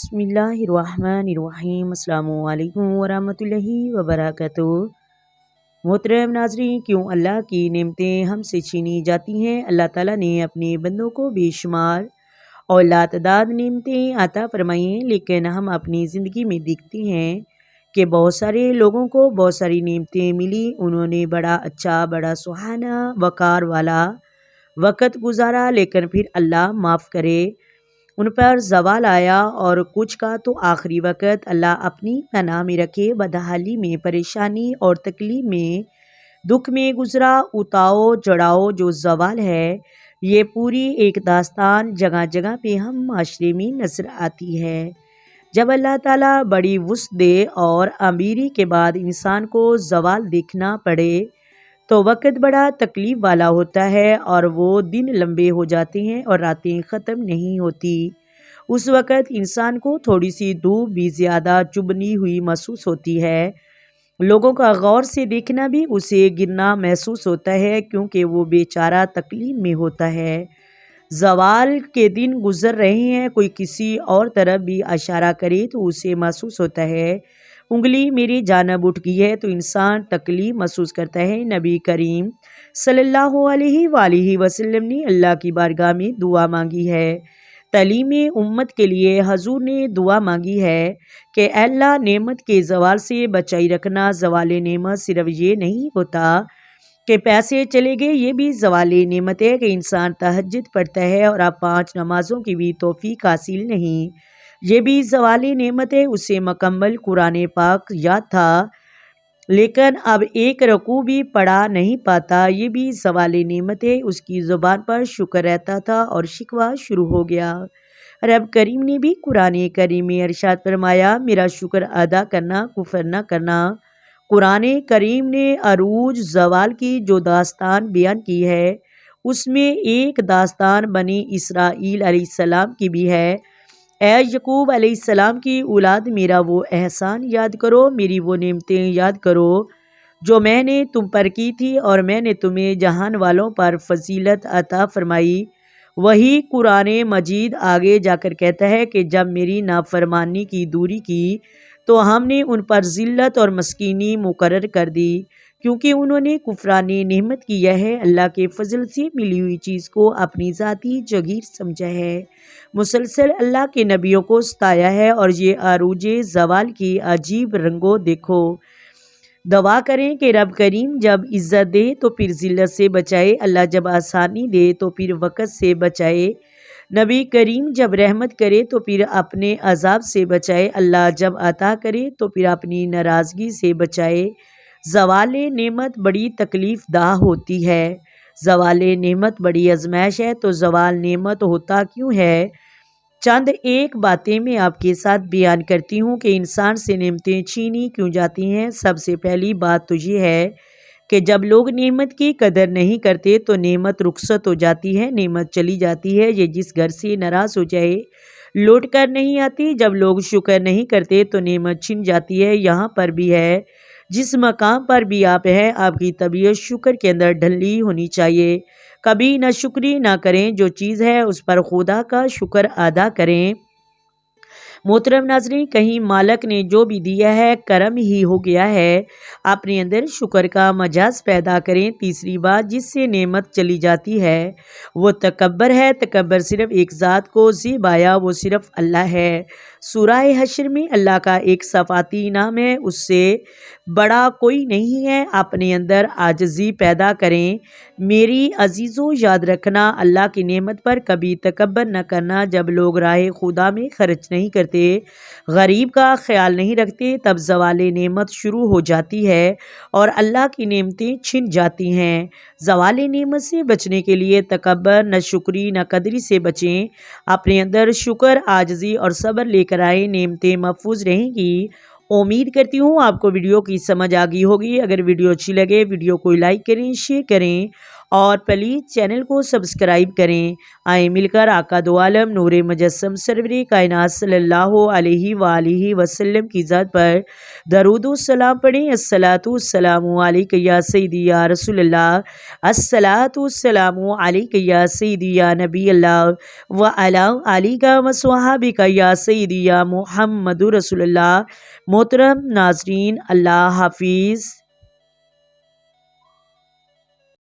بسم اللہ الرحمن الرحیم۔ السلام علیکم ورحمۃ اللہ وبرکاتہ۔ محترم ناظرین، کیوں اللہ کی نعمتیں ہم سے چھینی جاتی ہیں؟ اللہ تعالیٰ نے اپنے بندوں کو بے شمار اور لاتعداد نعمتیں عطا فرمائی ہیں، لیکن ہم اپنی زندگی میں دیکھتے ہیں کہ بہت سارے لوگوں کو بہت ساری نعمتیں ملی، انہوں نے بڑا اچھا، بڑا سہانا، وقار والا وقت گزارا، لیکن پھر اللہ معاف کرے ان پر زوال آیا، اور کچھ کا تو آخری وقت اللہ اپنی پناہ میں رکھے بدحالی میں، پریشانی اور تکلیف میں، دکھ میں گزرا۔ اتاؤ چڑھاؤ جو زوال ہے، یہ پوری ایک داستان جگہ جگہ پہ ہم معاشرے میں نظر آتی ہے۔ جب اللہ تعالیٰ بڑی وسعت دے اور امیری کے بعد انسان کو زوال دیکھنا پڑے تو وقت بڑا تکلیف والا ہوتا ہے، اور وہ دن لمبے ہو جاتے ہیں اور راتیں ختم نہیں ہوتی۔ اس وقت انسان کو تھوڑی سی دھوپ بھی زیادہ چبھنی ہوئی محسوس ہوتی ہے، لوگوں کا غور سے دیکھنا بھی اسے گرنا محسوس ہوتا ہے، کیونکہ وہ بیچارہ تکلیف میں ہوتا ہے۔ زوال کے دن گزر رہے ہیں، کوئی کسی اور طرف بھی اشارہ کرے تو اسے محسوس ہوتا ہے انگلی میری جانب اٹھ گئی ہے، تو انسان تکلیف محسوس کرتا ہے۔ نبی کریم صلی اللہ علیہ وآلہ وسلم نے اللہ کی بارگاہ میں دعا مانگی ہے، تعلیم امت کے لیے حضور نے دعا مانگی ہے کہ اے اللہ نعمت کے زوال سے بچائی رکھنا۔ زوال نعمت صرف یہ نہیں ہوتا کہ پیسے چلے گئے، یہ بھی زوال نعمت ہے کہ انسان تہجد پڑھتا ہے اور اب 5 نمازوں کی بھی توفیق حاصل نہیں، یہ بھی زوال نعمت ہے۔ اسے مکمل قرآن پاک یاد تھا لیکن اب ایک رکوع بھی پڑھا نہیں پاتا، یہ بھی زوال نعمت ہے۔ اس کی زبان پر شکر رہتا تھا اور شکوہ شروع ہو گیا۔ رب کریم نے بھی قرآن کریم میں ارشاد فرمایا، میرا شکر ادا کرنا، کفر نہ کرنا۔ قرآن کریم نے عروج زوال کی جو داستان بیان کی ہے، اس میں ایک داستان بنی اسرائیل علیہ السلام کی بھی ہے۔ اے یعقوب علیہ السلام کی اولاد، میرا وہ احسان یاد کرو، میری وہ نعمتیں یاد کرو جو میں نے تم پر کی تھی، اور میں نے تمہیں جہان والوں پر فضیلت عطا فرمائی۔ وہی قرآن مجید آگے جا کر کہتا ہے کہ جب میری نافرمانی کی دوری کی تو ہم نے ان پر ذلت اور مسکینی مقرر کر دی، کیونکہ انہوں نے کفران نعمت کیا ہے، اللہ کے فضل سے ملی ہوئی چیز کو اپنی ذاتی جگیر سمجھا ہے، مسلسل اللہ کے نبیوں کو ستایا ہے، اور یہ عروج زوال کی عجیب رنگوں دیکھو۔ دعا کریں کہ رب کریم جب عزت دے تو پھر ذلت سے بچائے، اللہ جب آسانی دے تو پھر وقت سے بچائے، نبی کریم جب رحمت کرے تو پھر اپنے عذاب سے بچائے، اللہ جب عطا کرے تو پھر اپنی ناراضگی سے بچائے۔ زوال نعمت بڑی تکلیف دہ ہوتی ہے، زوال نعمت بڑی آزمائش ہے، تو زوال نعمت ہوتا کیوں ہے؟ چند ایک باتیں میں آپ کے ساتھ بیان کرتی ہوں کہ انسان سے نعمتیں چھینی کیوں جاتی ہیں۔ سب سے پہلی بات تو یہ ہے کہ جب لوگ نعمت کی قدر نہیں کرتے تو نعمت رخصت ہو جاتی ہے، نعمت چلی جاتی ہے۔ یہ جس گھر سے ناراض ہو جائے لوٹ کر نہیں آتی، جب لوگ شکر نہیں کرتے تو نعمت چھن جاتی ہے۔ یہاں پر بھی ہے، جس مقام پر بھی آپ ہیں، آپ کی طبیعت شکر کے اندر ڈھلی ہونی چاہیے۔ کبھی نہ شکری نہ کریں، جو چیز ہے اس پر خدا کا شکر ادا کریں۔ محترم ناظرین، کہیں مالک نے جو بھی دیا ہے کرم ہی ہو گیا ہے، اپنے اندر شکر کا مزاج پیدا کریں۔ تیسری بات جس سے نعمت چلی جاتی ہے وہ تکبر ہے۔ تکبر صرف ایک ذات کو زیب آیا، وہ صرف اللہ ہے۔ سورہ حشر میں اللہ کا ایک صفاتی نام ہے، اس سے بڑا کوئی نہیں ہے۔ اپنے اندر عاجزی پیدا کریں۔ میری عزیزوں، یاد رکھنا، اللہ کی نعمت پر کبھی تکبر نہ کرنا۔ جب لوگ راہ خدا میں خرچ نہیں کرتے، غریب کا خیال نہیں رکھتے، تب زوال نعمت شروع ہو جاتی ہے اور اللہ کی نعمتیں چھن جاتی ہیں۔ زوال نعمت سے بچنے کے لیے تکبر، نہ شکری، نہ قدری سے بچیں۔ اپنے اندر شکر، عاجزی اور صبر لے کر آئے، نعمتیں محفوظ رہیں گی۔ امید کرتی ہوں آپ کو ویڈیو کی سمجھ آ گئی ہوگی۔ اگر ویڈیو اچھی لگے، ویڈیو کو لائک کریں، شیئر کریں اور پلیز چینل کو سبسکرائب کریں۔ آئیں مل کر آقا دو عالم نور مجسم سرور کائنات صلی اللہ علیہ وآلہ وسلم کی ذات پر درود و سلام پڑھیں۔ الصلاۃ والسلام علیک یا سیدی یا رسول اللہ، الصلاۃ والسلام علیک یا سیدی یا نبی اللہ وعلی آلک و صحابک یا سیدی یا محمد رسول اللہ۔ محترم ناظرین، اللہ حافظ۔